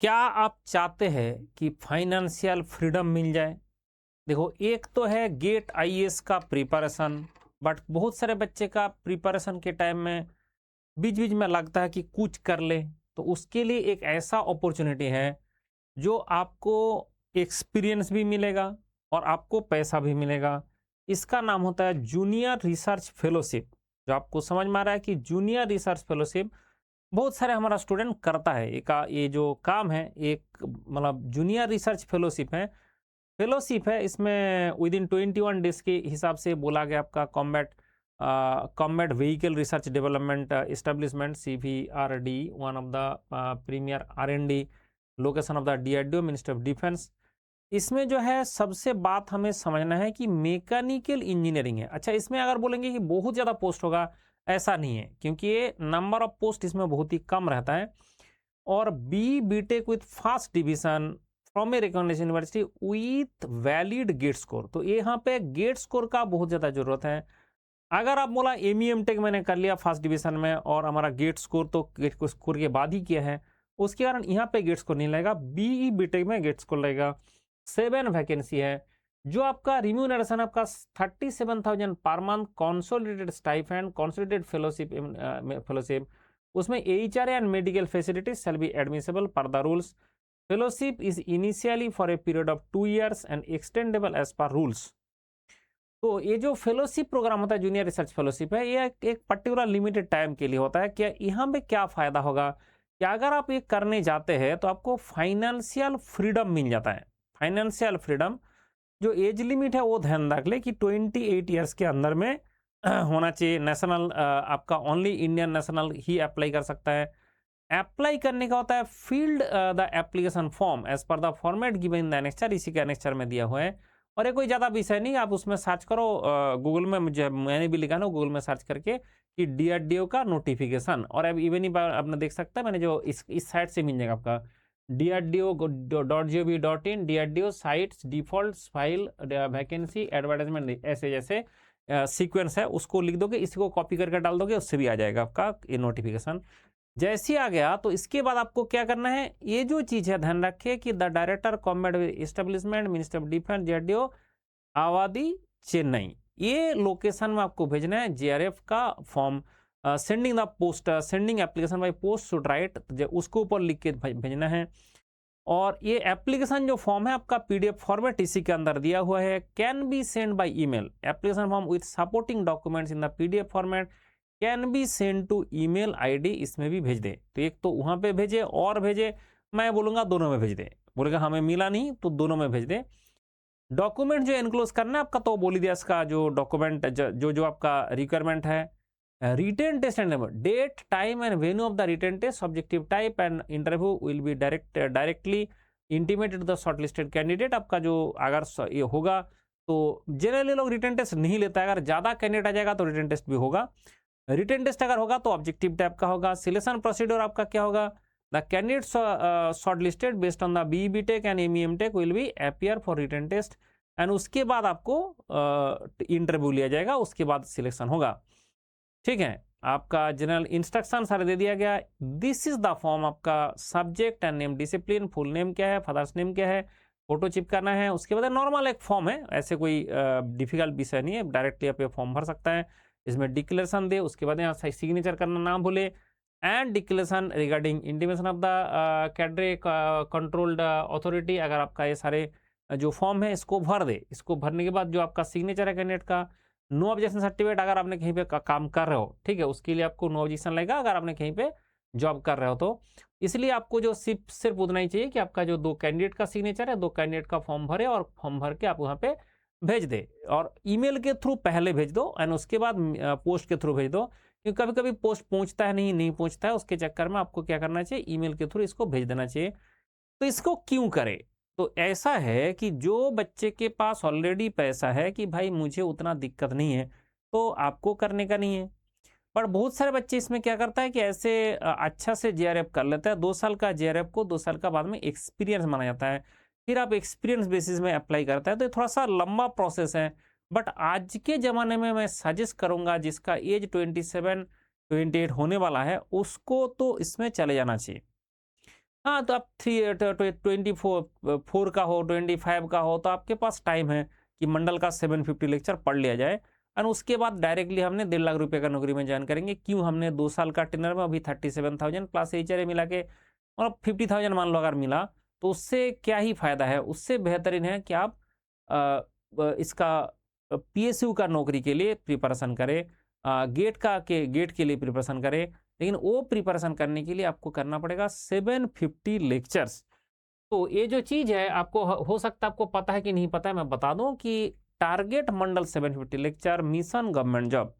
क्या आप चाहते हैं कि फाइनेंशियल फ्रीडम मिल जाए? देखो, एक तो है गेट आईएएस का प्रिपरेशन, बट बहुत सारे बच्चे का प्रिपरेशन के टाइम में बीच-बीच में लगता है कि कुछ कर ले, तो उसके लिए एक ऐसा अपॉर्चुनिटी है जो आपको एक्सपीरियंस भी मिलेगा और आपको पैसा भी मिलेगा। इसका नाम होता है जूनियर रिसर्च फेलोशिप। जो आपको समझ में आ रहा है कि जूनियर रिसर्च फेलोशिप बहुत सारे हमारा स्टूडेंट करता है। ये जो काम है, एक मतलब जूनियर रिसर्च फेलोशिप है। इसमें विद इन 21 डेज के हिसाब से बोला गया आपका combat vehicle research development establishment CVRD, one of the premier R&D location of the DRDO, minister of defence. इसमें जो है सबसे बात हमें समझना है कि मैकेनिकल इंजीनियरिंग है। अच्छा, इसमें अगर बोलेंगे कि बहुत ज़्यादा पोस्ट होगा, ऐसा नहीं है, क्योंकि ये नंबर ऑफ पोस्ट इसमें बहुत ही कम रहता है। और BTech with first division from a recognised university with valid GATE score. तो यहाँ पे गेट स्कोर का बहुत ज़्यादा जरूरत है। अगर आप बोला MEM टेक मैंने कर लिया फर्स्ट डिवीजन में और हमारा गेट स्कोर तो गेट स्कोर के बाद ही किया है, उसके कारण यहाँ पे गेट स्कोर नहीं लगेगा। BTech में गेट स्कोर लगेगा। 7 वैकेंसी है। जो आपका रिम्यूनरेशन आपका 37,000 per month, consolidated stipend, consolidated fellowship, उसमें HR and medical facilities shall be admissible per the rules. Fellowship is initially for a period of 2 years and extendable as per rules. तो ये जो fellowship programme होता है, junior research fellowship है, ये एक particular limited time के लिए होता है। क्या यहाँ पे क्या फायदा होगा कि अगर आप ये करने जाते हैं तो आपको फाइनेंशियल फ्रीडम मिल जाता है। फाइनेंशियल फ्रीडम, जो एज लिमिट है वो ध्यान रख ले कि 28 ईयर्स के अंदर में होना चाहिए। नेशनल आपका ओनली इंडियन नेशनल ही अप्लाई कर सकता है। अप्लाई करने का होता है field the application form as per the format given in the annexure. इसी के एनेक्चर में दिया हुआ है और ये कोई ज़्यादा विषय नहीं, आप उसमें सर्च करो गूगल में, मुझे मैंने भी लिखा ना गूगल में सर्च करके कि DRDO का नोटिफिकेशन। और अब इवन ही आपने देख सकता है, मैंने जो इस साइट से मिल जाएगा आपका DRDO.gov.in, DRDO sites default file vacancy advertisement, ऐसे जैसे सीक्वेंस है, उसको लिख दोगे, इसको कॉपी करके डाल दोगे, उससे भी आ जाएगा आपका ये नोटिफिकेशन। जैसे ही आ गया तो इसके बाद आपको क्या करना है, ये जो चीज है ध्यान रखिए कि the director combat establishment, minister of defence, DRDO, Avadi, Chennai, ये लोकेशन में आपको भेजना है JRF का form. Sending the post, sending application by post should write, उसको ऊपर लिख के भेजना है। और ये एप्लीकेशन जो फॉर्म है आपका PDF फॉर्मेट इसी के अंदर दिया हुआ है। Can be send by email, application form with supporting documents in the PDF format can be send to email ID, इसमें भी भेज दे। तो एक तो वहां पे भेजे और भेजे, मैं बोलूंगा दोनों में भेज दे। बोलेगा हमें मिला नहीं तो दोनों में भेज दे। डॉक्यूमेंट जो एनक्लोज करना है आपका तो बोल ही दिया, इसका जो डॉक्यूमेंट जो जो आपका रिक्वायरमेंट है, written test and date time and venue of the written test, objective type and interview will be directly intimated the shortlisted candidate. आपका जो अगर ये होगा तो जनरली लोग रिटेन टेस्ट नहीं लेता है, अगर ज्यादा कैंडिडेट आ जाएगा तो रिटेन टेस्ट भी होगा। रिटेन टेस्ट अगर होगा तो ऑब्जेक्टिव टाइप का होगा। सिलेक्शन प्रोसीड्योर आपका क्या होगा, the candidate shortlisted based on the BTech and MEM tech will be appear for written test and उसके बाद आपको इंटरव्यू लिया जाएगा, उसके बाद सिलेक्शन होगा। ठीक है, आपका जनरल इंस्ट्रक्शन सारे दे दिया गया। दिस इज द फॉर्म, आपका subject and name, discipline, full name क्या है, फादर्स नेम क्या है, फोटो चिपकाना है। उसके बाद नॉर्मल एक फॉर्म है, ऐसे कोई डिफिकल्ट विषय नहीं है, डायरेक्टली आप ये फॉर्म भर सकता है। इसमें डिक्लेरेशन दे, उसके बाद यहाँ सिग्नेचर करना ना भूले, and declaration regarding intimation of the cadre controlled authority. अगर आपका ये सारे जो फॉर्म है इसको भर दे, इसको भरने के बाद जो आपका सिग्नेचर है कैंडिडेट का, नो ऑब्जेक्शन सर्टिफिकेट, अगर आपने कहीं पे काम कर रहे हो, ठीक है, उसके लिए आपको नो ऑब्जेक्शन लगेगा अगर आपने कहीं पे जॉब कर रहे हो तो। इसलिए आपको जो सिर्फ उतना ही चाहिए कि आपका जो 2 कैंडिडेट का सिग्नेचर है, 2 कैंडिडेट का फॉर्म भरे और फॉर्म भर के आप वहाँ पे भेज दे। और ईमेल के थ्रू पहले भेज दो एंड उसके बाद पोस्ट के थ्रू भेज दो, क्योंकि कभी कभी पोस्ट पहुंचता है, नहीं पहुंचता है, उसके चक्कर में आपको क्या करना चाहिए, ईमेल के थ्रू इसको भेज देना चाहिए। तो इसको क्यों करें, तो ऐसा है कि जो बच्चे के पास ऑलरेडी पैसा है कि भाई मुझे उतना दिक्कत नहीं है, तो आपको करने का नहीं है। पर बहुत सारे बच्चे इसमें क्या करता है कि ऐसे अच्छा से JRF कर लेता है, 2 साल का JRF को 2 साल का बाद में एक्सपीरियंस माना जाता है, फिर आप एक्सपीरियंस बेसिस में अप्लाई करता है, तो ये थोड़ा सा लंबा प्रोसेस है। बट आज के ज़माने में मैं सजेस्ट करूंगा जिसका एज 27 28 होने वाला है, उसको तो इसमें चले जाना चाहिए। हाँ, तो आप 24 का हो, 25 का हो, तो आपके पास टाइम है कि मंडल का 750 लेक्चर पढ़ लिया जाए। और उसके बाद डायरेक्टली हमने 1.5 लाख रुपए का नौकरी में ज्वाइन करेंगे। क्यों? हमने 2 साल का टेन्योर में अभी 37,000 प्लस एचआरए मिला के मतलब 50,000 मान लो अगर मिला, तो उससे क्या ही फ़ायदा है? उससे बेहतरीन है कि आप इसका पीएसयू का नौकरी के लिए प्रिपरेशन करें, गेट के लिए प्रिपरेशन करें। लेकिन वो प्रिपरेशन करने के लिए आपको करना पड़ेगा 750 लेक्चर्स। तो ये जो चीज़ है आपको हो सकता है आपको पता है कि नहीं पता है, मैं बता दूं कि टारगेट मंडल 750 लेक्चर मिशन गवर्नमेंट जॉब,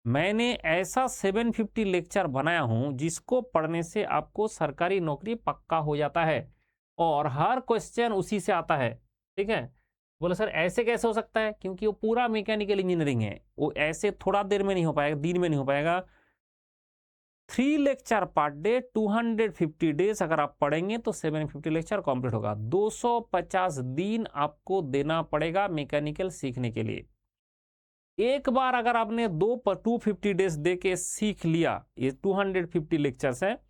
मैंने ऐसा 750 लेक्चर बनाया हूं जिसको पढ़ने से आपको सरकारी नौकरी पक्का हो जाता है और हर क्वेश्चन उसी से आता है। ठीक है? बोले सर ऐसे कैसे हो सकता है? क्योंकि वो पूरा मैकेनिकल इंजीनियरिंग है, वो ऐसे थोड़ा देर में नहीं हो पाएगा, दिन में नहीं हो पाएगा। 3 लेक्चर पर डे 250 डेज अगर आप पढ़ेंगे तो 750 लेक्चर कंप्लीट होगा। 250 दिन आपको देना पड़ेगा मैकेनिकल सीखने के लिए। एक बार अगर आपने 250 डेज दे के सीख लिया, ये 250 लेक्चर्स है,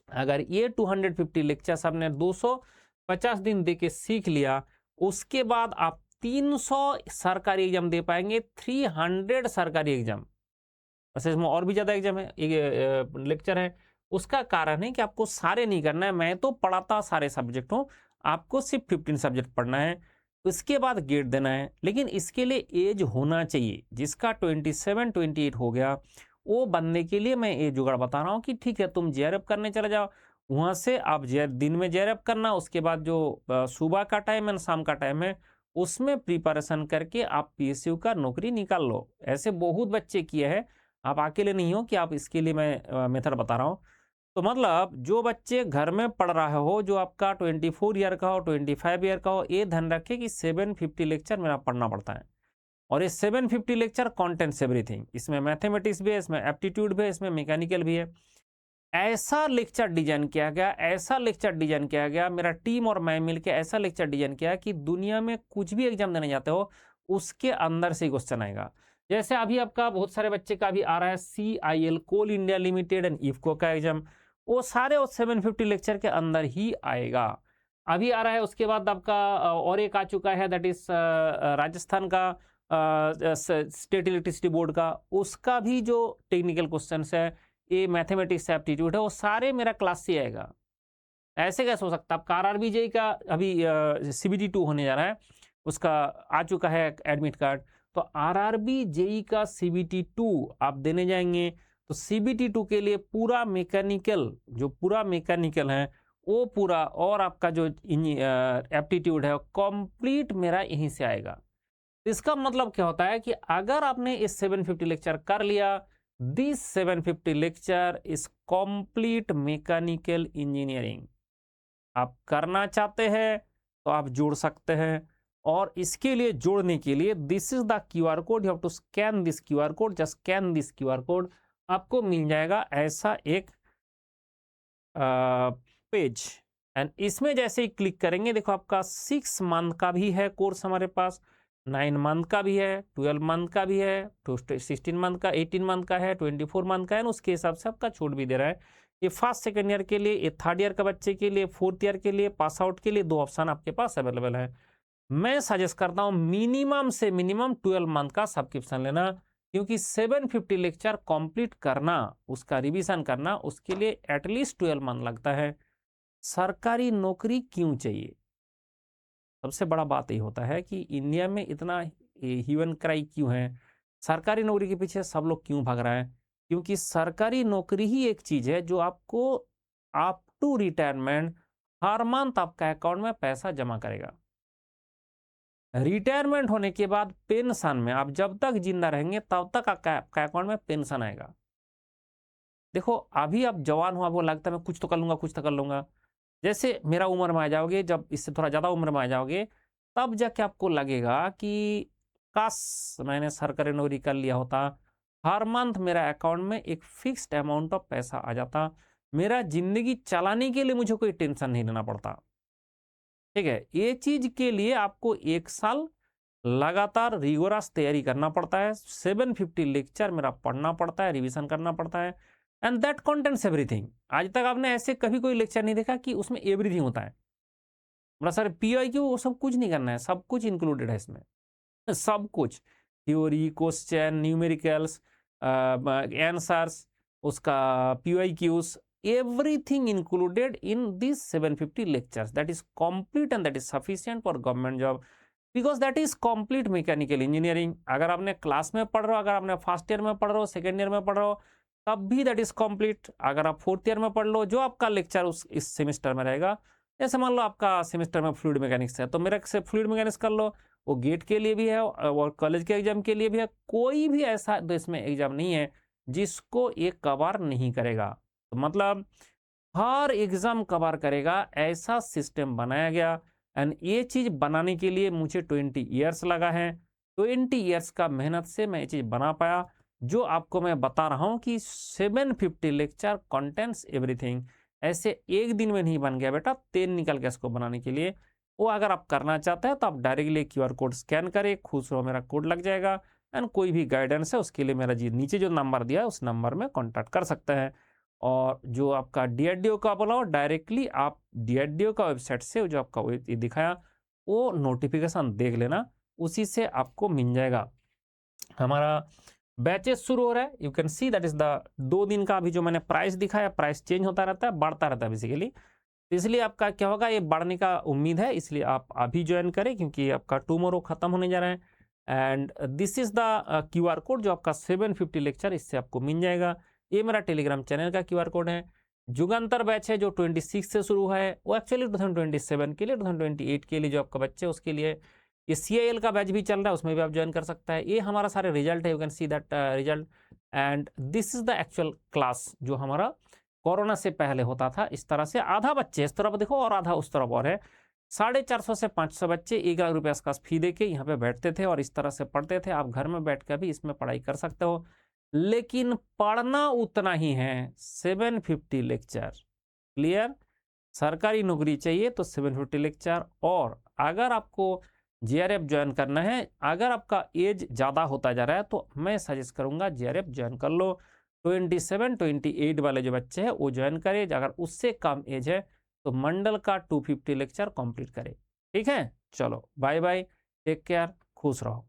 अगर ये 250 लेक्चर्स आपने 250 दिन दे के सीख लिया, उसके बाद आप 300 सरकारी एग्जाम दे पाएंगे, 300 सरकारी एग्जाम। वैसे इसमें और भी ज़्यादा एग्जाम है, एक लेक्चर है। उसका कारण है कि आपको सारे नहीं करना है, मैं तो पढ़ाता सारे सब्जेक्ट हूँ, आपको सिर्फ 15 सब्जेक्ट पढ़ना है, उसके बाद गेट देना है। लेकिन इसके लिए एज होना चाहिए, जिसका 27-28 हो गया, वो बनने के लिए मैं ये जुगाड़ बता रहा हूँ कि ठीक है तुम जेआरएफ करने चले जाओ, वहाँ से आप दिन में जेआरएफ करना, उसके बाद जो सुबह का टाइम है शाम का टाइम है, उसमें प्रिपरेशन करके आप पीएसयू का नौकरी निकाल लो। ऐसे बहुत बच्चे किए हैं, आप अकेले नहीं हो कि आप इसके लिए मैं मेथड बता रहा हूँ। तो मतलब जो बच्चे घर में पढ़ रहे हो, जो आपका 24 ईयर का हो, 25 ईयर का हो, ये ध्यान रखे कि 750 लेक्चर मेरा पढ़ना पड़ता है। और ये 750 लेक्चर कॉन्टेंट्स एवरीथिंग, इसमें मैथमेटिक्स भी है, इसमें एप्टीट्यूड भी है, इसमें मैकेनिकल भी है। ऐसा लेक्चर डिजाइन किया गया, ऐसा लेक्चर डिजाइन किया गया, मेरा टीम और मैं मिलकर ऐसा लेक्चर डिजाइन किया कि दुनिया में कुछ भी एग्जाम देने जाते हो उसके अंदर से क्वेश्चन आएगा। जैसे अभी आपका बहुत सारे बच्चे का भी आ रहा है CIL, Coal India Limited and IFFCO का एग्जाम, वो सारे उस 750 लेक्चर के अंदर ही आएगा। अभी आ रहा है, उसके बाद आपका और एक आ चुका है, दैट इज राजस्थान का स्टेट इलेक्ट्रिसिटी बोर्ड का, उसका भी जो टेक्निकल क्वेश्चन है, ये मैथमेटिक्स एप्टीट्यूड है, वो सारे मेरा क्लास से आएगा। ऐसे कैसे हो सकता है? आपका RRB जेई का अभी CBT2 होने जा रहा है, उसका आ चुका है एडमिट कार्ड। तो RRB जेई का CBT2 आप देने जाएंगे, तो CBT2 के लिए पूरा मैकेनिकल, जो पूरा मैकेनिकल है वो पूरा, और आपका जो एप्टीट्यूड है कंप्लीट मेरा यहीं से आएगा। इसका मतलब क्या होता है कि अगर आपने इस 750 लेक्चर कर लिया, this 750 lecture is complete mechanical engineering. आप करना चाहते हैं तो आप जोड़ सकते हैं, और इसके लिए जोड़ने के लिए this is the QR code, you have to scan this QR code, just scan this QR code, आपको मिल जाएगा ऐसा एक पेज। एंड इसमें जैसे ही क्लिक करेंगे, देखो आपका 6 मंथ का भी है कोर्स हमारे पास, 9 मंथ का भी है, 12 मंथ का भी है, 16 मंथ का, 18 मंथ का है, 24 मंथ का है, उसके हिसाब से आपका छूट भी दे रहा है। ये फर्स्ट सेकेंड ईयर के लिए, ये थर्ड ईयर का बच्चे के लिए, फोर्थ ईयर के लिए, पास आउट के लिए 2 ऑप्शन आपके पास अवेलेबल है। मैं सजेस्ट करता हूँ मिनिमम से मिनिमम 12 मंथ का सब्सक्रिप्शन लेना, क्योंकि 750 लेक्चर कंप्लीट करना, उसका रिवीजन करना, उसके लिए एटलीस्ट 12 मंथ लगता है। सरकारी नौकरी क्यों चाहिए? सबसे बड़ा बात ये होता है कि इंडिया में इतना ह्यूमन क्राई क्यों है, सरकारी नौकरी के पीछे सब लोग क्यों भाग रहा है? क्योंकि सरकारी नौकरी ही एक चीज है जो आपको अप टू रिटायरमेंट हर मंथ आपका अकाउंट में पैसा जमा करेगा। रिटायरमेंट होने के बाद पेंशन में आप जब तक जिंदा रहेंगे तब तक आपका अकाउंट में पेंशन आएगा। देखो अभी आप जवान हो, आपको लगता है मैं कुछ तो कर लूंगा, कुछ तो कर लूंगा। जैसे मेरा उम्र में आ जाओगे, जब इससे थोड़ा ज़्यादा उम्र में आ जाओगे, तब जाके आपको लगेगा कि काश मैंने सरकारी नौकरी कर लिया होता, हर मंथ मेरा अकाउंट में एक फिक्स्ड अमाउंट ऑफ पैसा आ जाता, मेरा जिंदगी चलाने के लिए मुझे कोई टेंशन नहीं लेना पड़ता। ठीक है, ये चीज के लिए आपको 1 साल लगातार रिगोरस तैयारी करना पड़ता है, 750 लेक्चर मेरा पढ़ना पड़ता है, रिवीजन करना पड़ता है, एंड दैट कंटेंट्स एवरीथिंग। आज तक आपने ऐसे कभी कोई लेक्चर नहीं देखा कि उसमें एवरीथिंग होता है। बड़ा सर PYQ वो सब कुछ नहीं करना है, सब कुछ इंक्लूडेड है इसमें, सब कुछ, थ्योरी, क्वेश्चन, न्यूमेरिकल्स, आंसर्स, उसका PYQs, everything included in these 750 lectures. That is complete and that is sufficient for government job because that is complete mechanical engineering. अगर आपने क्लास में पढ़ रहे हो, अगर आपने फर्स्ट ईयर में पढ़ रहे हो, सेकेंड ईयर में पढ़ रहे हो, तब भी दैट इज कंप्लीट। अगर आप फोर्थ ईयर में पढ़ लो, जो आपका लेक्चर उस इस सेमेस्टर में रहेगा, जैसे मान लो आपका सेमेस्टर में फ्लूइड मैकेनिक्स है, तो मेरा से फ्लूइड मैकेनिक्स कर लो, वो गेट के लिए भी है और कॉलेज के एग्जाम के लिए भी है। कोई भी ऐसा तो इसमें एग्जाम नहीं है जिसको ये कवर नहीं करेगा। तो मतलब हर एग्जाम कवर करेगा, ऐसा सिस्टम बनाया गया। एंड ये चीज बनाने के लिए मुझे 20 ईयर्स लगा है। 20 ईयर्स का मेहनत से मैं ये चीज बना पाया, जो आपको मैं बता रहा हूँ कि 750 लेक्चर कंटेंट्स एवरीथिंग। ऐसे एक दिन में नहीं बन गया बेटा, तेल निकल गया इसको बनाने के लिए। वो अगर आप करना चाहते हैं तो आप डायरेक्टली QR कोड स्कैन करें, खुश रहो, मेरा कोड लग जाएगा। एंड कोई भी गाइडेंस है उसके लिए मेरा जी नीचे जो नंबर दिया है उस नंबर में कॉन्टैक्ट कर सकते हैं। और जो आपका DRDO का बोला हो, डायरेक्टली आप DRDO का वेबसाइट से जो आपका ये दिखाया वो नोटिफिकेशन देख लेना, उसी से आपको मिल जाएगा। हमारा बैचेस शुरू हो रहा है, you can see that is the 2 दिन का। अभी जो मैंने प्राइस दिखाया, प्राइस चेंज होता रहता है, बढ़ता रहता है बेसिकली। इसलिए आपका क्या होगा, ये बढ़ने का उम्मीद है, इसलिए आप अभी ज्वाइन करें क्योंकि आपका टुमारो खत्म होने जा रहा है। And this is the QR code जो आपका 750 लेक्चर इससे आपको मिल जाएगा। ये मेरा टेलीग्राम चैनल का QR कोड है। जुगंतर बैच है जो 26 से शुरू है, वो एक्चुअली 2027 के लिए, 2028 के लिए जो आपका बच्चे उसके लिए। ये CIL का बैच भी चल रहा है, उसमें भी आप ज्वाइन कर सकता है। ये हमारा सारे रिजल्ट है, you can see that result. And this is the actual class जो हमारा कोरोना से पहले होता था। इस तरह से आधा बच्चे इस तरफ देखो और आधा उस तरफ और है। 450 से 500 बच्चे 1 लाख रुपये आसपास फी दे के यहाँ पे बैठते थे और इस तरह से पढ़ते थे। आप घर में बैठ कर भी इसमें पढ़ाई कर सकते हो, लेकिन पढ़ना उतना ही है। 750 लेक्चर क्लियर। सरकारी नौकरी चाहिए तो 750 लेक्चर। और अगर आपको JRF ज्वाइन करना है, अगर आपका एज ज़्यादा होता जा रहा है तो मैं सजेस्ट करूंगा JRF ज्वाइन कर लो। 27, 28 वाले जो बच्चे हैं वो ज्वाइन करें। अगर उससे कम एज है तो मंडल का 250 लेक्चर कंप्लीट करें। ठीक है, चलो बाय बाय, टेक केयर, खुश रहो।